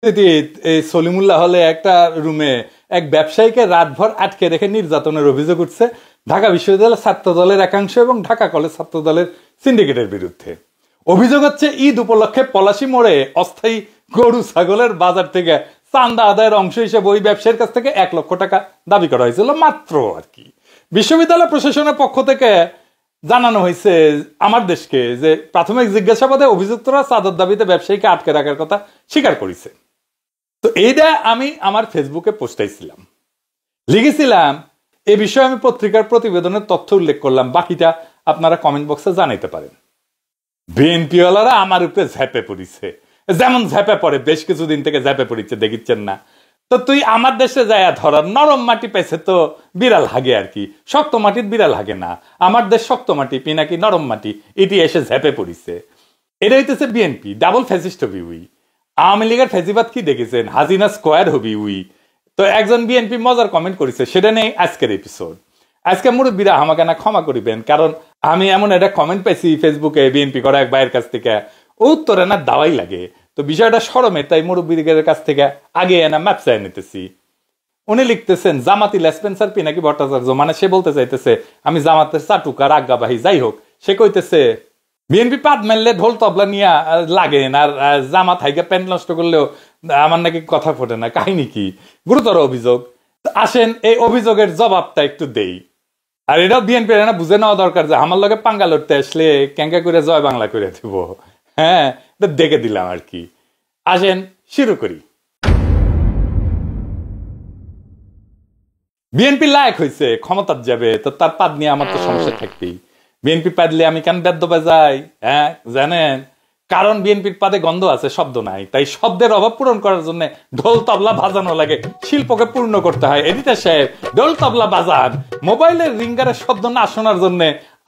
এই সলিমুল্লাহ হলে একটা রুমে এক ব্যবসায়ীকে রাতভর আটকে রেখে নির্যাতনের অভিযোগ উঠছে ঢাকা বিশ্ববিদ্যালয়ের ছাত্র দলের একাংশ এবং ঢাকা কলেজ ছাত্র দলের সিন্ডিকেটের বিরুদ্ধে। অভিযোগ হচ্ছে ঈদ উপলক্ষে পলাশী মোড়ে অস্থায়ী গরু ছাগলের বাজার থেকে চান্দা আদায়ের অংশ হিসেবে ওই ব্যবসায়ীর কাছ থেকে 1 লক্ষ টাকা দাবি করা হয়েছিল মাত্র আর কি। বিশ্ববিদ্যালয় প্রশাসনের পক্ষ থেকে জানানো হয়েছে আমার দেশকে যে প্রাথমিক জিজ্ঞাসাবাদে অভিযুক্তরা চাঁদার দাবিতে ব্যবসায়ীকে আটকে রাখার কথা স্বীকার করেছে। তো এইটা আমি আমার ফেসবুকে পোস্টাইছিলাম, লিখেছিলাম এ বিষয়ে আমি পত্রিকার প্রতিবেদনের তথ্য উল্লেখ করলাম, বাকিটা আপনারা কমেন্ট বক্সে জানাইতে পারেন। বিএনপিওয়ালারা আমার উপরে ঝাঁপে পড়িছে, যেমন ঝাঁপে পড়ে বেশ কিছুদিন থেকে ঝাঁপে পড়িচ্ছে দেখিচ্ছেন না। তো তুই আমার দেশে যায় ধরার নরম মাটি পাইছে তো বিড়াল হাগে আর কি, শক্ত মাটির বিড়াল হাগে না। আমার দেশ শক্ত মাটি পিনাকি নরম মাটি, এটি এসে ঝাঁপে পড়িছে। এটা হইতেছে BNP double fascist hobby we. Awami লীগের ফেজিবাদ কি দেখেছেন, হাসিনা স্কোয়ার হবি উই। তো একজন বিএনপি মজার কমেন্ট করেছে, সেটা নেই আজকের এপিসোড। আজকে মুরব্বীরা আমাকে না ক্ষমা করিবেন, কারণ আমি এমন একটা কমেন্ট পাইছি ফেসবুকে বিএনপি করা এক ভাইয়ের কাছ থেকে, উত্তরে না দাওয়াই লাগে। তো বিষয়টা শরমে, তাই মুরব্বীদের কাছ থেকে আগে এনা ম্যাপ চাই নিতেছি। উনি লিখতেছেন জামাতি লেসপেন্সার পিনাকি ভট্টাচার্য, মানে সে বলতে চাইতেছে আমি জামাতের চাটুকার আজ্ঞাবাহী। যাই হোক, সে কইতেছে বিএনপি পাদ মারলে ঢোল তবলা নিয়ে লাগেন, আর জামাত হাইকে প্যান্ট নষ্ট করলেও আমার নাকি কথা ফোটে না। কাহিনী কি? গুরুতর অভিযোগ। আসেন এই অভিযোগের জবাবটা একটু দেই। আর এটাও বিএনপি না বুঝে নেওয়া দরকার যে আমার লগে পাঙ্গা লড়তে আসলে ক্যাঙ্কা করে জয় বাংলা করে দেব। হ্যাঁ, এটা দেখে দিলাম আর কি। আসেন শুরু করি। বিএনপি লায়ক হয়েছে, ক্ষমতার যাবে, তো তার পাদ নিয়ে আমার তো সমস্যা থাকবেই। বিএনপি পাদলে আমি কেন বেদ্য বাজাই? হ্যাঁ জানেন, কারণ বিএনপির পাদে গন্ধ আছে, শব্দ নাই। তাই শব্দের অভাব পূরণ করার জন্য ঢোল তবলা বাজানো লাগে, শিল্পকে পূর্ণ করতে হয়। এডিটর সাহেব ঢোল তবলা বাজান। মোবাইলের রিঙ্গারের শব্দ না শোনার জন্য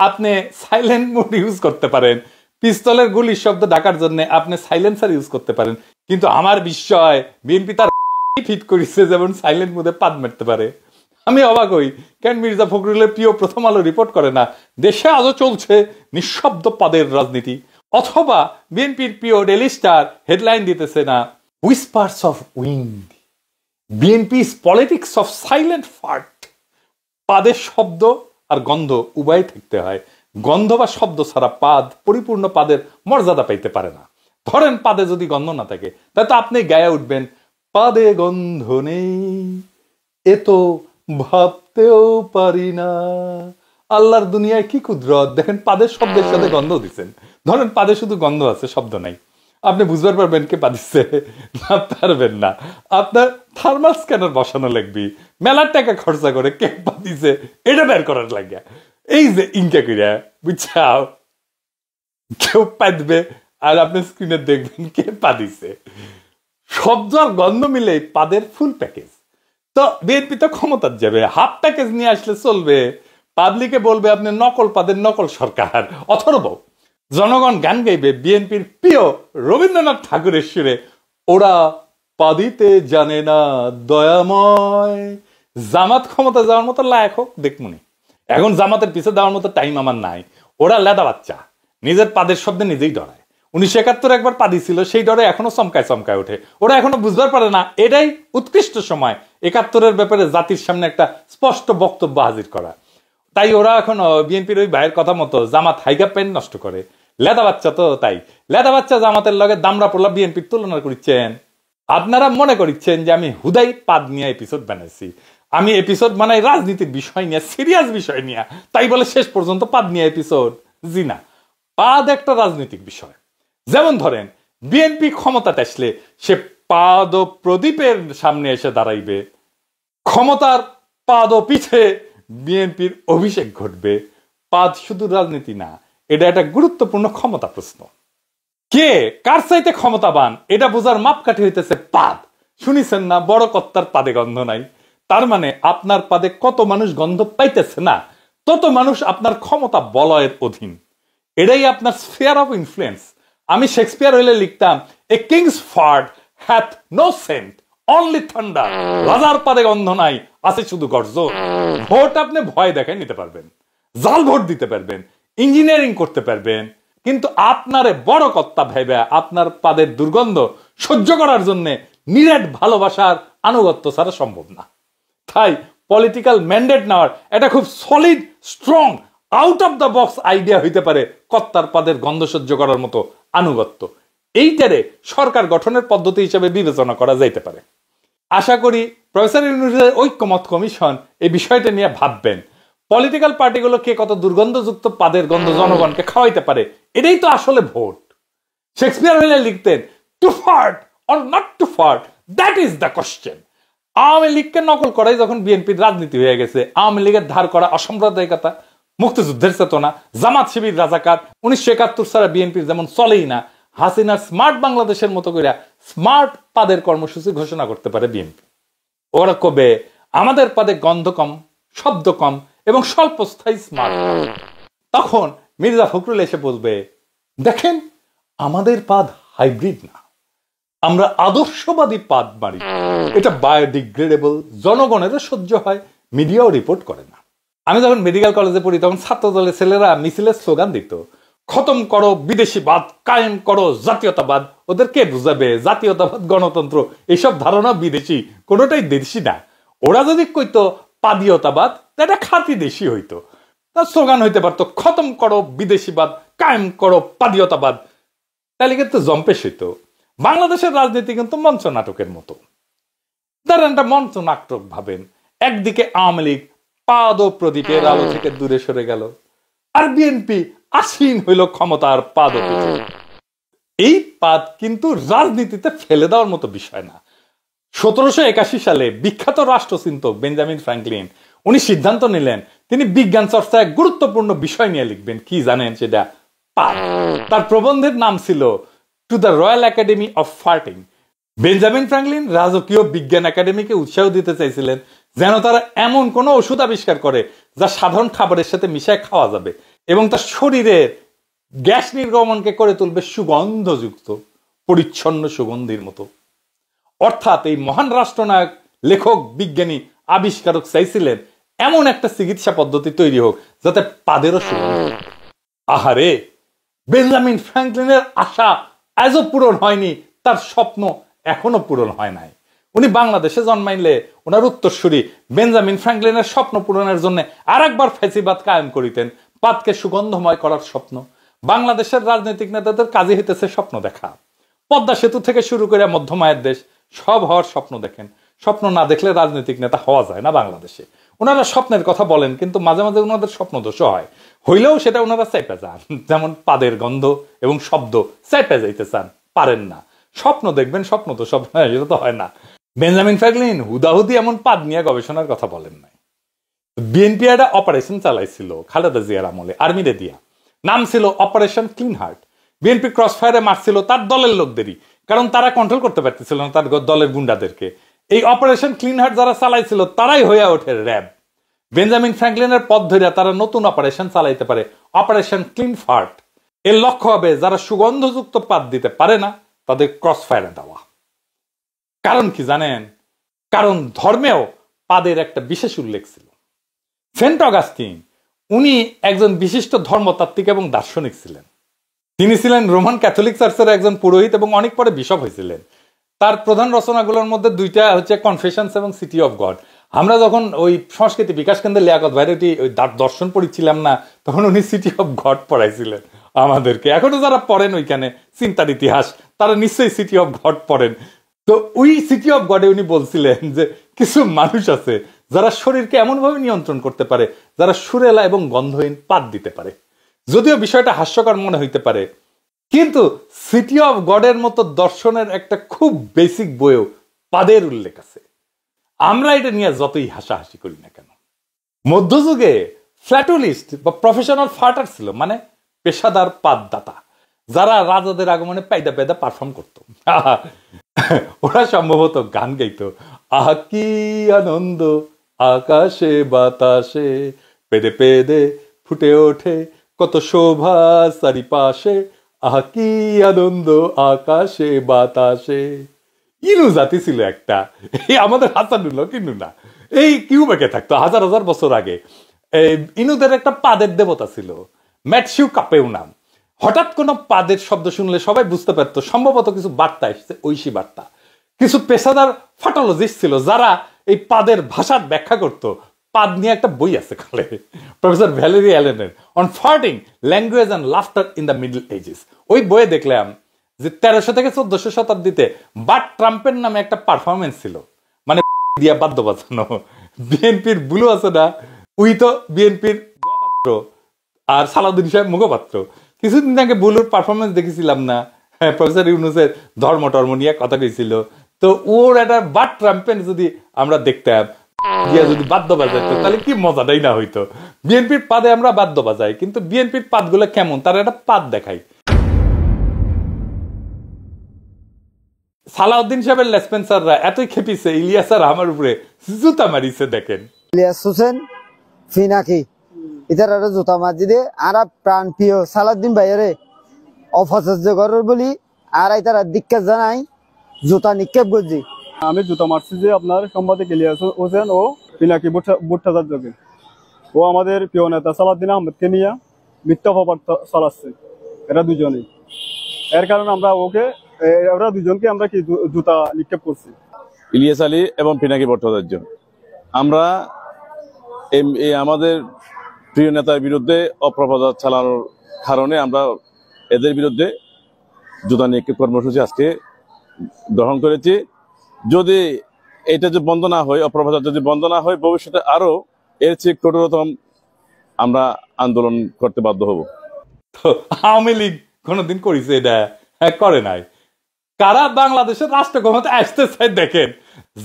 আপনি সাইলেন্ট মোড ইউজ করতে পারেন। পিস্তলের গুলির শব্দ ঢাকার জন্য আপনি সাইলেন্সার ইউজ করতে পারেন। কিন্তু আমার বিষয় বিএনপি তার ফিট করেছে যেমন সাইলেন্ট মোডে পাদ মারতে পারে। আমি অবাক হই কেন মির্জা ফখরুলের প্রিয় প্রথম আলো রিপোর্ট করে না দেশে আজও চলছে নিঃশব্দ পাদের রাজনীতি, অথবা বিএনপির প্রিয় ডেইলি স্টার হেডলাইন দিতেছে না whispers of wind, BNP's politics of silent fart. পাদের শব্দ আর গন্ধ উভয় থাকতে হয়। গন্ধ বা শব্দ ছাড়া পাদ পরিপূর্ণ পাদের মর্যাদা পাইতে পারে না। ধরেন পাদে যদি গন্ধ না থাকে, তাহলে তো আপনি গায়ে উঠবেন পাদে গন্ধ নেই, এ তো ভাবতেও পারি না। আল্লাহর দুনিয়ায় কি কুদরত, দেখেন পাদের শব্দের সাথে গন্ধ দিচ্ছেন। ধরেন পাদে শুধু গন্ধ আছে, শব্দ নাই, আপনি বুঝতে পারবেন কে পাদিচ্ছে না? পারবেন না। আপনার থার্মাল স্ক্যানার বসানো লাগবে, মেলার টাকা খরচা করে কে পাদিছে এটা বের করার লাগে। এই যে ইনকা কইরা বুঝছাও, কেউ পাদবে আর আপনি স্ক্রিনে দেখবেন কে পাদিছে। শব্দ আর গন্ধ মিলে পাদের ফুল প্যাকেজ। তো বিএনপি তো ক্ষমতার যাবে, হাফ প্যাকেজ নিয়ে আসলে চলবে? পাবলিকে বলবে আপনি নকল পাদের নকল সরকার। অথর্ব জনগণ গান গাইবে বিএনপির প্রিয় রবীন্দ্রনাথ ঠাকুরের সুরে, ওরা পাদিতে জানে না দয়াময়। জামাত ক্ষমতা যাওয়ার মতো লায়ক হোক দেখমুনি, এখন জামাতের পিছে দেওয়ার মতো টাইম আমার নাই। ওরা লেদা বাচ্চা, নিজের পাদের শব্দে নিজেই ডরায়। 1971 একবার পাদি ছিল, সেই ডরে এখনো চমকায় চমকায় ওঠে। ওরা এখনো বুঝবার পারে না এটাই উৎকৃষ্ট সময় 71-এর ব্যাপারে জাতির সামনে একটা স্পষ্ট বক্তব্য হাজির করা। তাই ওরা এখনো বিএনপির ওই ভাইয়ের কথা মতো জামাত হাইগা প্যান্ট নষ্ট করে। লেদা বাচ্চা তো, তাই লেদা বাচ্চা জামাতের লগে দামরা পোলা বিএনপির তুলনা করছেন। আপনারা মনে করছেন যে আমি হুদাই পাদ নিয়ে এপিসোড বানাইছি। আমি এপিসোড বানাই রাজনীতির বিষয় নিয়ে, সিরিয়াস বিষয় নিয়ে, তাই বলে শেষ পর্যন্ত পাদ নিয়ে এপিসোড? জি না, পাদ একটা রাজনৈতিক বিষয়। যেমন ধরেন বিএনপি ক্ষমতাটা আসলে সে পাদ প্রদীপের সামনে এসে দাঁড়াইবে, ক্ষমতার পাদ পিছে বিএনপির অভিষেক ঘটবে। পাদ শুধু রাজনীতি না, এটা একটা গুরুত্বপূর্ণ ক্ষমতা প্রশ্ন। কে কার চাইতে ক্ষমতাবান এটা বোঝার মাপকাঠি হইতেছে পাদ। শুনিছেন না বড় কর্তার পাদে গন্ধ নাই? তার মানে আপনার পাদে কত মানুষ গন্ধ পাইতেছে না, তত মানুষ আপনার ক্ষমতা বলয়ের অধীন। এটাই আপনার স্ফিয়ার অফ ইনফ্লুয়েন্স। আমি শেক্সপিয়ার হইলে লিখতাম a king's fart hath no scent only thunder. রাজার পাদে গন্ধ নাই, আছে শুধু গর্জন। ভোট আপনি ভয় দেখায় নিতে পারবেন, জাল ভোট দিতে পারবেন, ইঞ্জিনিয়ারিং করতে পারবেন, কিন্তু আপনারে বড় কর্তা ভেবে আপনার পাদের দুর্গন্ধ সহ্য করার জন্য নিরেট ভালোবাসার আনুগত্য ছাড়া সম্ভব না। তাই পলিটিক্যাল ম্যান্ডেট নেওয়ার এটা খুব solid strong out of the box idea হইতে পারে কর্তার পাদের গন্ধ সহ্য করার মতো আনুগত্য। এইটারে সরকার গঠনের পদ্ধতি হিসেবে বিবেচনা করা যাইতে পারে। আশা করি প্রফেসর ইউনূসের ঐক্যমত কমিশন এই বিষয়টা নিয়ে ভাববেন। পলিটিক্যাল পার্টিগুলো কে কত দুর্গন্ধযুক্ত পাদের গন্ধ জনগণকে খাওয়াইতে পারে, এটাই তো আসলে ভোট। শেক্সপিয়ার হইলে লিখতেন, to fart or not to fart, that is the question. Awami লীগকে নকল করাই যখন বিএনপির রাজনীতি হয়ে গেছে, আওয়ামী লীগের ধার করা অসাম্প্রদায়িকতা, মুক্তিযুদ্ধের চেতনা, জামাত শিবির রাজাকার, 1971 ছাড়া বিএনপির যেমন চলেই না, হাসিনার স্মার্ট বাংলাদেশের মতো করে স্মার্ট পাদের কর্মসূচি ঘোষণা করতে পারে বিএনপি। ওরা কবে আমাদের পাদে গন্ধ কম, শব্দ কম এবং স্বল্পস্থায়ী স্মার্ট। তখন মির্জা ফখরুল এসে বলবে, দেখেন আমাদের পাদ হাইব্রিড না, আমরা আদর্শবাদী পাদ মারি, এটা বায়োডিগ্রেডেবল, জনগণেরও সহ্য হয়, মিডিয়াও রিপোর্ট করে না। আমি যখন মেডিকেল কলেজে পড়ি তখন ছাত্র দলের ছেলেরা মিছিলের স্লোগান দিত, খতম করো বিদেশিবাদ, কায়েম করো জাতীয়তাবাদ। ওদের কে বুঝাবে জাতীয়তাবাদ, গণতন্ত্র এইসব ধারণা বিদেশি, কোনোটাই দেশি না। ওরা যদি কইতো পাদীয়তাবাদ, এটা খাঁটি দেশি হইতো। তার স্লোগান হইতে পারতো খতম করো বিদেশিবাদ, কায়েম করো পাদীয়তাবাদ, তাহলে কিন্তু জম্পেশ হইতো। বাংলাদেশের রাজনীতি কিন্তু মঞ্চ নাটকের মতো। ধরেন একটা মঞ্চ নাটক ভাবেন, একদিকে আওয়ামী লীগ পাদ ও প্রদীপের আলো থেকে দূরে সরে গেল, আর বিএনপি আসীন হইল ক্ষমতার পাদ। এই পাদ কিন্তু রাজনীতিতে ফেলে দেওয়ার মতো বিষয় না। 1781 সালে বিখ্যাত রাষ্ট্রচিন্তক বেঞ্জামিন ফ্র্যাঙ্কলিন উনি সিদ্ধান্ত নিলেন তিনি বিজ্ঞান চর্চায় গুরুত্বপূর্ণ বিষয় নিয়ে লিখবেন। কি জানেন সেটা? পাদ। তার প্রবন্ধের নাম ছিল to the royal academy of ফার্টিং। Benjamin Franklin রাজকীয় বিজ্ঞান একাডেমিকে উৎসাহ দিতে চাইছিলেন যেন তারা এমন কোন ওষুধ আবিষ্কার করে যা সাধারণ খাবারের সাথে মিশায় খাওয়া যাবে এবং তার শরীরের গ্যাস নির্গমনকে করে তুলবে সুগন্ধযুক্ত, পরিচ্ছন্ন সুগন্ধির মতো। অর্থাৎ এই মহান রাষ্ট্রনায়ক, লেখক, বিজ্ঞানী, আবিষ্কারক চাইছিলেন এমন একটা চিকিৎসা পদ্ধতি তৈরি হোক যাতে পাদেরও সুগন্ধ। আহারে, বেঞ্জামিন ফ্র্যাঙ্কলিনের আশা আজও পূরণ হয়নি, তার স্বপ্ন এখনো পূরণ হয় নাই। উনি বাংলাদেশে জন্মাইলে ওনার উত্তরসূরি বেঞ্জামিন ফ্র্যাঙ্কলিনের স্বপ্ন পূরণের জন্য আর একবার ফ্যাসিবাদ কায়েম করিতেন। পাদকে সুগন্ধময় করার স্বপ্ন। বাংলাদেশের রাজনৈতিক নেতাদের কাজে হইতেছে স্বপ্ন দেখা। পদ্মা সেতু থেকে শুরু করে মধ্যমায়ের দেশ সব হওয়ার স্বপ্ন দেখেন। স্বপ্ন না দেখলে রাজনৈতিক নেতা হওয়া যায় না বাংলাদেশে। ওনারা স্বপ্নের কথা বলেন কিন্তু মাঝে মাঝে ওনাদের স্বপ্ন দোষও হয়, হইলেও সেটা ওনারা চাইপে যান। যেমন পাদের গন্ধ এবং শব্দ চাইপে যাইতে চান, পারেন না। স্বপ্ন দেখবেন, স্বপ্ন তো স্বপ্ন, এটা তো হয় না। বেঞ্জামিন ফ্র্যাঙ্কলিন হুদাহুদি এমন পাদ নিয়ে গবেষণার কথা বলেন নাই। বিএনপি একটা অপারেশন চালাইছিল খালেদা জিয়ার আমলে, আর্মিরে দিয়া। নাম ছিল operation clean heart. BNP cross ফায়ারে মারছিল তার দলের লোকদেরই, কারণ তারা কন্ট্রোল করতে পারতেছিল না তার দলের গুন্ডাদেরকে। এই অপারেশন ক্লিন হার্ট যারা চালাইছিল তারাই হইয়া ওঠে র্যাব। বেঞ্জামিন ফ্র্যাঙ্কলিনের পথ ধরে তারা নতুন অপারেশন চালাইতে পারে, অপারেশন ক্লিন ফার্ট। এর লক্ষ্য হবে যারা সুগন্ধযুক্ত পাদ দিতে পারে না তাদের ক্রস ফায়ারে দেওয়া। কারণ কি জানেন? কারণ ধর্মেও পাদের একটা বিশেষ উল্লেখ ছিল। সেন্ট অগাস্টিন উনি একজন বিশিষ্ট ধর্মতাত্ত্বিক এবং দার্শনিক ছিলেন। তিনি ছিলেন রোমান ক্যাথলিক চার্চের একজন পুরোহিত এবং অনেক পরে বিশপ হয়েছিলেন। তার প্রধান রচনাগুলোর মধ্যে দুইটা হচ্ছে কনফেশনস এবং সিটি অফ গড। আমরা যখন ওই সংস্কৃতি বিকাশ কেন্দ্রে লিয়াকত ভাইয়ের ওই দর্শন পড়েছিলাম না, তখন উনি সিটি অফ গড পড়াইছিলেন আমাদেরকে। এখনো যারা পড়েন ওইখানে চিন্তার ইতিহাস, তারা নিশ্চয়ই সিটি অফ গড পড়েন। তো ওই সিটি অফ গডে উনি বলছিলেন যে কিছু মানুষ আছে যারা শরীরকে এমনভাবে নিয়ন্ত্রণ করতে পারে, যারা সুরেলা এবং গন্ধহীন পাদ দিতে পারে। যদিও বিষয়টা হাস্যকর মনে হইতে পারে, কিন্তু সিটি অফ গডের মতো দর্শনের একটা খুব বেসিক বইয়েও পাদের উল্লেখ আছে। আমরা এটা নিয়ে যতই হাসাহাসি করি না কেন। মধ্যযুগে ফ্ল্যাটুলিস্ট বা প্রফেশনাল ফার্টার ছিল, মানে পেশাদার পাদদাতা, যারা রাজাদের আগমনে পায়দা পায়দা পারফর্ম করত। ওরা সম্ভবত গান গাইতো, আহা কি আনন্দ আকাশে বাতাসে, পেদে পেদে ফুটে ওঠে কত শোভা চারিপাশে, আহা কি আনন্দ আকাশে বাতাসে। ইনু জাতি ছিল একটা, এই আমাদের হাসানুল্লাহ কিনু না, এই কিউবেকে থাকতো হাজার হাজার বছর আগে। ইনুদের একটা পাদের দেবতা ছিল, ম্যাটসিউ কাপেউ নাম। হঠাৎ কোনো পাদের শব্দ শুনলে সবাই বুঝতে পারতো সম্ভবত কিছু বার্তা এসছে, ঐশী বার্তা। কিছু পেশাদার ফাটোলজিস্ট ছিল যারা এই পাদের ভাষার ব্যাখ্যা করত। পাদ নিয়ে একটা বই আছে কালে, প্রফেসর ভ্যালেরি অ্যালেনের on farting language and laughter in the Middle Ages. ওই বইয়ে দেখলাম যে 1300 থেকে 1400 শতাব্দীতে বাট ট্রাম্পের নামে একটা পারফরমেন্স ছিল, মানে দিয়া বাদ্য বাজানো। বিএনপির বুলু আছে না, উই তো বিএনপির মুখপাত্র আর সালাউদ্দিন সাহেব মুখপাত্র। কিছুদিন আগে বুলুর পারফরমেন্স দেখেছিলাম না, প্রফেসর ইউনুসের ধর্ম টর্ম নিয়ে কথা কইছিল। তো ওর একটা বাট ট্রাম্পেন যদি আমরা দেখতাম দিয়া যদি বাদ্য বাজাইতো তাহলে কি মজাটাই না হইতো। বিএনপির পাদে আমরা বাদ্য বাজাই, কিন্তু বিএনপির পাদগুলো কেমন তার একটা পাদ দেখাই। সালাউদ্দিন সাহেবের লেসপেন্সাররা এতই খেপিছে ইলিয়াস আর আমার উপরে জুতা মারিছে। দেখেন ইলিয়াস হোসেন ফিনাকি ইতার জুতা মারি দিয়ে আর প্রাণ প্রিয় সালাউদ্দিন ভাইয়েরে অপচর্য করার বলি আর তারা দিক্কাত জানাই জুতা নিক্ষেপ করছি। আমি জুতা মারছি যে আপনার সাংবাদিক ইলিয়াস হোসেন ও পিনাকি ভট্টাচার্যকে। ও আমাদের প্রিয় নেতা সালাউদ্দিন আহমেদকে নিয়ে মিথ্যা অপবাদ চালাচ্ছে এরা দুজনেই। এর কারণে আমরা ওরা দুজনকে আমরা কি জুতা নিক্ষেপ করছি। ইলিয়াস আলী এবং পিনাকি ভট্টাচার্য, আমরা আমাদের প্রিয় নেতার বিরুদ্ধে অপপ্রচার চালানোর কারণে আমরা এদের বিরুদ্ধে জুতা নিক্ষেপ কর্মসূচি আজকে গ্রহণ করেছি। যদি এটা যে বন্ধ না হয়, অপপ্রচার যদি বন্ধ না হয়, ভবিষ্যতে আরো এর চেয়ে কঠোরতম আমরা আন্দোলন করতে বাধ্য হব। তো আওয়ামী লীগ কোনোদিন করেছে এটা? করে নাই। কারা বাংলাদেশের রাষ্ট্র ক্ষমতা আসতে চাই দেখেন,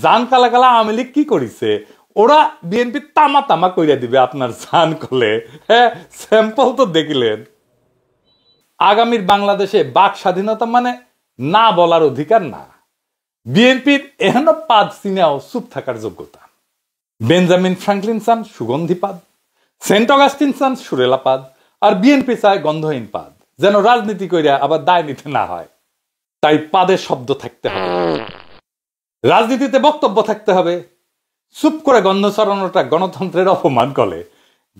জান কালা কালা আওয়ামী লীগ কি করেছে, ওরা বিএনপি তামা তামা কইরা দিবে আপনার জান কলে। হ্যাঁ, স্যাম্পল তো দেখিলেন। আগামীর বাংলাদেশে বাক স্বাধীনতা মানে না বলার অধিকার না। বিএনপির এহেন পাদ চিনাও চুপ থাকার যোগ্যতা। বেঞ্জামিন ফ্রাঙ্কলিন চান সুগন্ধি পাদ, সেন্ট অগাস্টিন চান সুরেলা পাদ, আর বিএনপি চায় গন্ধহীন পাদ, যেন রাজনীতি কইরা আবার দায় নিতে না হয়। তাই পাদে শব্দ থাকতে হবে, রাজনীতিতে বক্তব্য থাকতে হবে। চুপ করে গন্ধ ছড়ানোটা গণতন্ত্রের অপমান করে।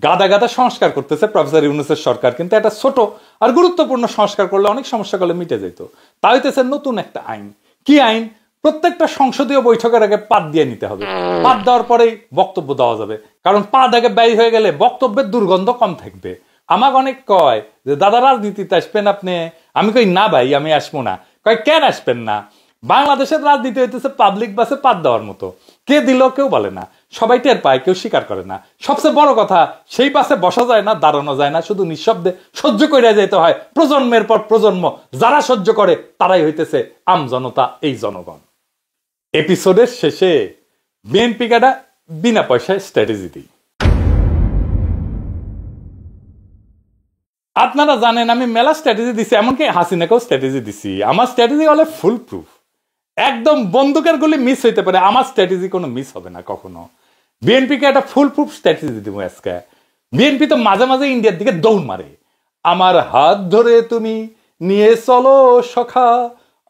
গাদা গাদা সংস্কার করতেছে প্রফেসর ইউনুসের সরকার, কিন্তু একটা ছোট আর গুরুত্বপূর্ণ সংস্কার করলে অনেক সমস্যা করলে মিটে যেত। তা হইতেছে নতুন একটা আইন। কি আইন? প্রত্যেকটা সংসদীয় বৈঠকের আগে পাদ দিয়ে নিতে হবে। পাদ দেওয়ার পরেই বক্তব্য দেওয়া যাবে, কারণ পাদ আগে ব্যয় হয়ে গেলে বক্তব্যের দুর্গন্ধ কম থাকবে। আমাকে অনেক কয় যে দাদা রাজনীতিতে আসবেন আপনি? আমি কই না ভাই, আমি আসবো না। কয় কেন আসবেন না? বাংলাদেশের রাজনীতি হইতেছে পাবলিক বাসে পাদ দেওয়ার মতো। কে দিল কেউ বলে না, সবাই টের পায়, কেউ স্বীকার করে না। সবচেয়ে বড় কথা, সেই বাসে বসা যায় না, দাঁড়ানো যায় না, শুধু নিঃশব্দে সহ্য করে যেতে হয় প্রজন্মের পর প্রজন্ম। যারা সহ্য করে তারাই হইতেছে আম জনতা, এই জনগণ। এপিসোডের শেষে বিএনপি কাটা বিনা পয়সায় স্ট্র্যাটেজি দিই। আপনারা জানেন আমি মেলা স্ট্র্যাটেজি দিছি, এমনকি হাসিনাকেও স্ট্র্যাটেজি দিছি। আমার স্ট্র্যাটেজি হলে ফুল প্রুফ, একদম বন্দুকের গুলি মিস হইতে পারে, আমার স্ট্র্যাটেজি কোনো মিস হবে না কখনো। বিএনপিকে একটা ফুল প্রুফ স্ট্র্যাটেজি দিব আজকে। বিএনপি তো মাঝে মাঝে ইন্ডিয়ার দিকে দৌড় মারে। আমার হাত ধরে তুমি নিয়ে চলো সখা,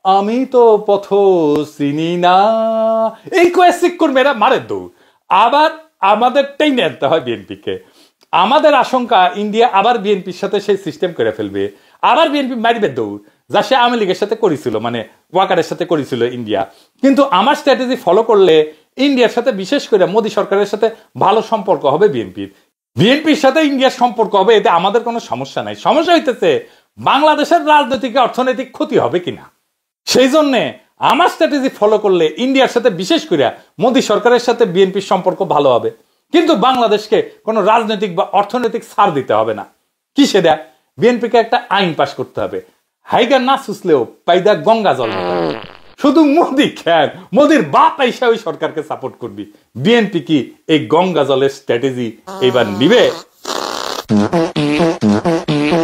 আমি তো পথ চিনি না, এই কোয়েসিক কর্মীরা মারে দৌড়। আবার আমাদের টেনে আনতে হয় বিএনপিকে। আমাদের আশঙ্কা ইন্ডিয়া আবার বিএনপির সাথে সেই সিস্টেম করে ফেলবে, আবার বিএনপি মারিবে দৌড়, যা সে আওয়ামী লীগের সাথে করেছিল, মানে ওয়াকারের সাথে করেছিল ইন্ডিয়া। কিন্তু আমার স্ট্র্যাটেজি ফলো করলে ইন্ডিয়ার সাথে, বিশেষ করে মোদী সরকারের সাথে ভালো সম্পর্ক হবে বিএনপির। বিএনপির সাথে ইন্ডিয়ার সম্পর্ক হবে, এতে আমাদের কোনো সমস্যা নাই। সমস্যা হইতেছে বাংলাদেশের রাজনৈতিক অর্থনৈতিক ক্ষতি হবে কিনা। সেই জন্যে আমার স্ট্র্যাটেজি ফলো করলে ইন্ডিয়ার সাথে, বিশেষ করে মোদী সরকারের সাথে বিএনপির সম্পর্ক ভালো হবে, কিন্তু বাংলাদেশকে কোনো রাজনৈতিক বা অর্থনৈতিক ছাড় দিতে হবে না। কি সেটা? বিএনপিকে একটা আইন পাশ করতে হবে, হাইগা না সুসলেও পাইদা গঙ্গা জল। শুধু মোদি খেয়াল, মোদির বাপ আইসা ওই সরকারকে সাপোর্ট করবি। বিএনপি কি এই গঙ্গা জলের স্ট্র্যাটেজি এবার নিবে?